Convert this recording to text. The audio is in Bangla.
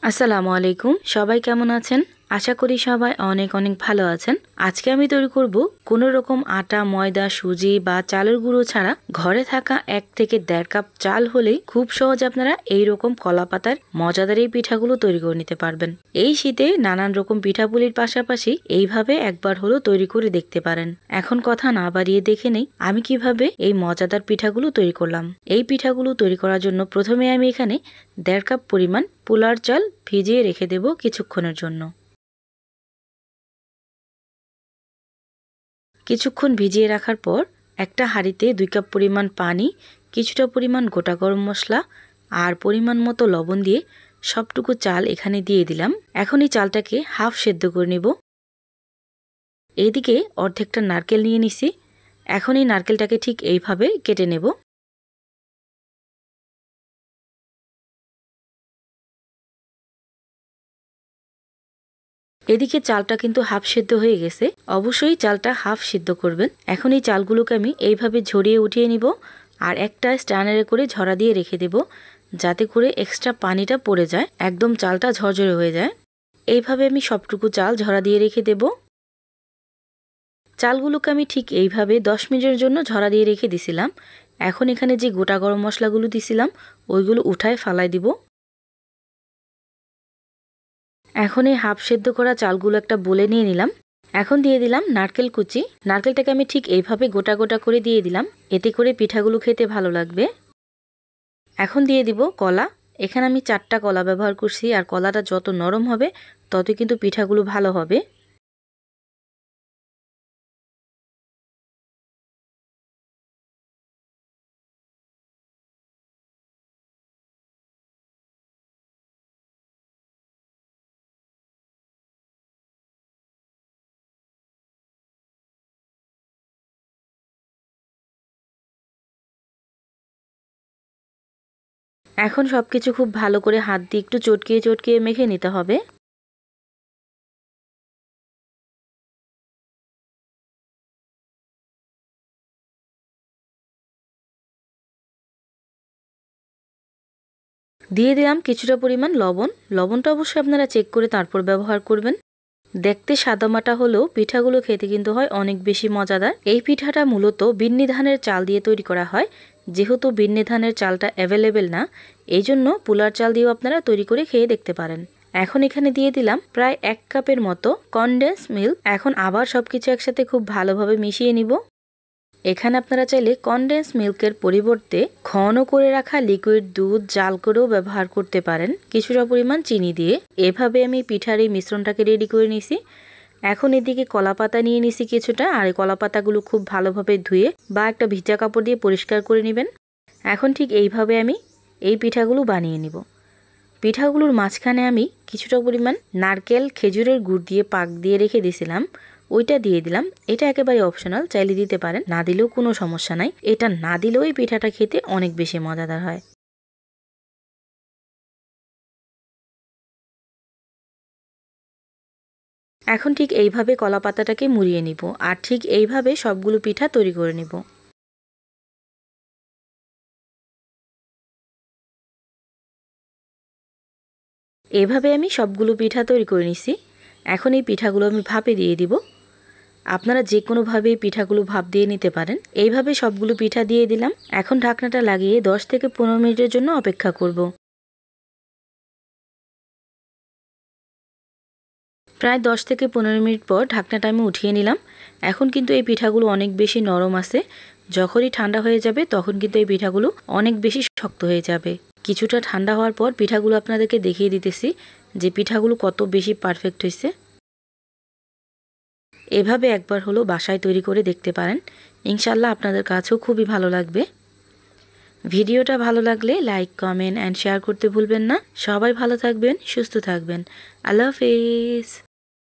আসসালামু আলাইকুম। সবাই কেমন আছেন? আশা করি সবাই অনেক অনেক ভালো আছেন। আজকে আমি তৈরি করব কোনো রকম আটা, ময়দা, সুজি বা চালের গুঁড়ো ছাড়া ঘরে থাকা 1 থেকে 1.5 কাপ চাল হলেই খুব সহজে আপনারা এই রকম কলাপাতার মজাদার এই পিঠাগুলো তৈরি করে নিতে পারবেন। এই শীতে নানান রকম পিঠাপুলির পাশাপাশি এইভাবে একবার হলো তৈরি করে দেখতে পারেন। এখন কথা না বাড়িয়ে দেখে নেই আমি কিভাবে এই মজাদার পিঠাগুলো তৈরি করলাম। এই পিঠাগুলো তৈরি করার জন্য প্রথমে আমি এখানে 1.5 কাপ পরিমাণ পোলার চাল ভিজিয়ে রেখে দেব কিছুক্ষণের জন্য। কিছুক্ষণ ভিজিয়ে রাখার পর একটা হাঁড়িতে 2 কাপ পরিমাণ পানি, কিছুটা পরিমাণ গোটা গরম মশলা আর পরিমাণ মতো লবণ দিয়ে সবটুকু চাল এখানে দিয়ে দিলাম। এখন এই চালটাকে হাফ সেদ্ধ করে নেব। এইদিকে অর্ধেকটা নারকেল নিয়ে নিছি। এখন এই নারকেলটাকে ঠিক এইভাবে কেটে নেব। এদিকে চালটা কিন্তু হাফ সেদ্ধ হয়ে গেছে। অবশ্যই চালটা হাফ সিদ্ধ করবেন। এখন এই চালগুলোকে আমি এইভাবে ঝরিয়ে উঠিয়ে নিব আর একটা স্ট্যান্ডারে করে ঝরা দিয়ে রেখে দেব, যাতে করে এক্সট্রা পানিটা পড়ে যায়, একদম চালটা ঝরঝরে হয়ে যায়। এইভাবে আমি সবটুকু চাল ঝরা দিয়ে রেখে দেব। চালগুলোকে আমি ঠিক এইভাবে 10 মিনিটের জন্য ঝরা দিয়ে রেখে দিছিলাম। এখন এখানে যে গোটা গরম মশলাগুলো দিছিলাম ওইগুলো উঠায় ফালাই দিব। এখন এই হাফ সেদ্ধ করা চালগুলো একটা বলে নিয়ে নিলাম। এখন দিয়ে দিলাম নারকেল কুচি। নারকেলটাকে আমি ঠিক এইভাবে গোটা গোটা করে দিয়ে দিলাম, এতে করে পিঠাগুলো খেতে ভালো লাগবে। এখন দিয়ে দিব কলা। এখানে আমি 4টা কলা ব্যবহার করছি, আর কলাটা যত নরম হবে তত কিন্তু পিঠাগুলো ভালো হবে। এখন সবকিছু খুব ভালো করে হাত দিয়ে একটু চটকিয়ে চটকিয়ে মেখে নিতে হবে। দিয়ে দিলাম কিছুটা পরিমাণ লবণ। লবণটা অবশ্যই আপনারা চেক করে তারপর ব্যবহার করবেন। দেখতে সাদামাটা হলেও পিঠাগুলো খেতে কিন্তু হয় অনেক বেশি মজাদার। এই পিঠাটা মূলত বিন্নি ধানের চাল দিয়ে তৈরি করা হয়। যেহেতু বিন্নি ধানের চালটা অ্যাভেলেবেল না, এই জন্য পোলার চাল দিয়েও আপনারা তৈরি করে খেয়ে দেখতে পারেন। এখন এখানে দিয়ে দিলাম প্রায় 1 কাপের মতো কনডেন্স মিল্ক। এখন আবার সবকিছু একসাথে খুব ভালোভাবে মিশিয়ে নিব। এখানে আপনারা চাইলে কনডেন্স মিল্কের পরিবর্তে ঘন করে রাখা লিকুইড দুধ জাল করেও ব্যবহার করতে পারেন, কিছুটা পরিমাণ চিনি দিয়ে। এভাবে আমি পিঠার এই মিশ্রণটাকে রেডি করে নিছি। এখন এদিকে কলাপাতা নিয়ে নিছি কিছুটা, আর এই কলাপাতাগুলো খুব ভালোভাবে ধুয়ে বা একটা ভিজা কাপড় দিয়ে পরিষ্কার করে নেবেন। এখন ঠিক এইভাবে আমি এই পিঠাগুলো বানিয়ে নিব। পিঠাগুলোর মাঝখানে আমি কিছুটা পরিমাণ নারকেল খেজুরের গুড় দিয়ে পাক দিয়ে রেখে দিয়েছিলাম, ওইটা দিয়ে দিলাম। এটা একেবারে অপশনাল, চাইলে দিতে পারেন, না দিলেও কোনো সমস্যা নাই। এটা না দিলেও এই পিঠাটা খেতে অনেক বেশি মজাদার হয়। এখন ঠিক এইভাবে কলা পাতাটাকে মুড়িয়ে নিব, আর ঠিক এইভাবে সবগুলো পিঠা তৈরি করে নিব। এভাবে আমি সবগুলো পিঠা তৈরি করে নিছি। এখন এই পিঠাগুলো আমি ভাপে দিয়ে দিব। আপনারা যে কোনোভাবে এই পিঠাগুলো ভাপ দিয়ে নিতে পারেন। এইভাবে সবগুলো পিঠা দিয়ে দিলাম। এখন ঢাকনাটা লাগিয়ে 10 থেকে 15 মিনিটের জন্য অপেক্ষা করব। প্রায় 10 থেকে 15 মিনিট পর ঢাকনাটা আমি উঠিয়ে নিলাম। এখন কিন্তু এই পিঠাগুলো অনেক বেশি নরম আছে। যখনই ঠান্ডা হয়ে যাবে তখন কিন্তু এই পিঠাগুলো অনেক বেশি শক্ত হয়ে যাবে। কিছুটা ঠান্ডা হওয়ার পর পিঠাগুলো আপনাদেরকে দেখিয়ে দিতেছি যে পিঠাগুলো কত বেশি পারফেক্ট হয়েছে। এভাবে একবার হলো বাসায় তৈরি করে দেখতে পারেন। ইনশাল্লাহ আপনাদের কাছেও খুবই ভালো লাগবে। ভিডিওটা ভালো লাগলে লাইক, কমেন্ট অ্যান্ড শেয়ার করতে ভুলবেন না। সবাই ভালো থাকবেন, সুস্থ থাকবেন। আল্লাহ হাফেজ।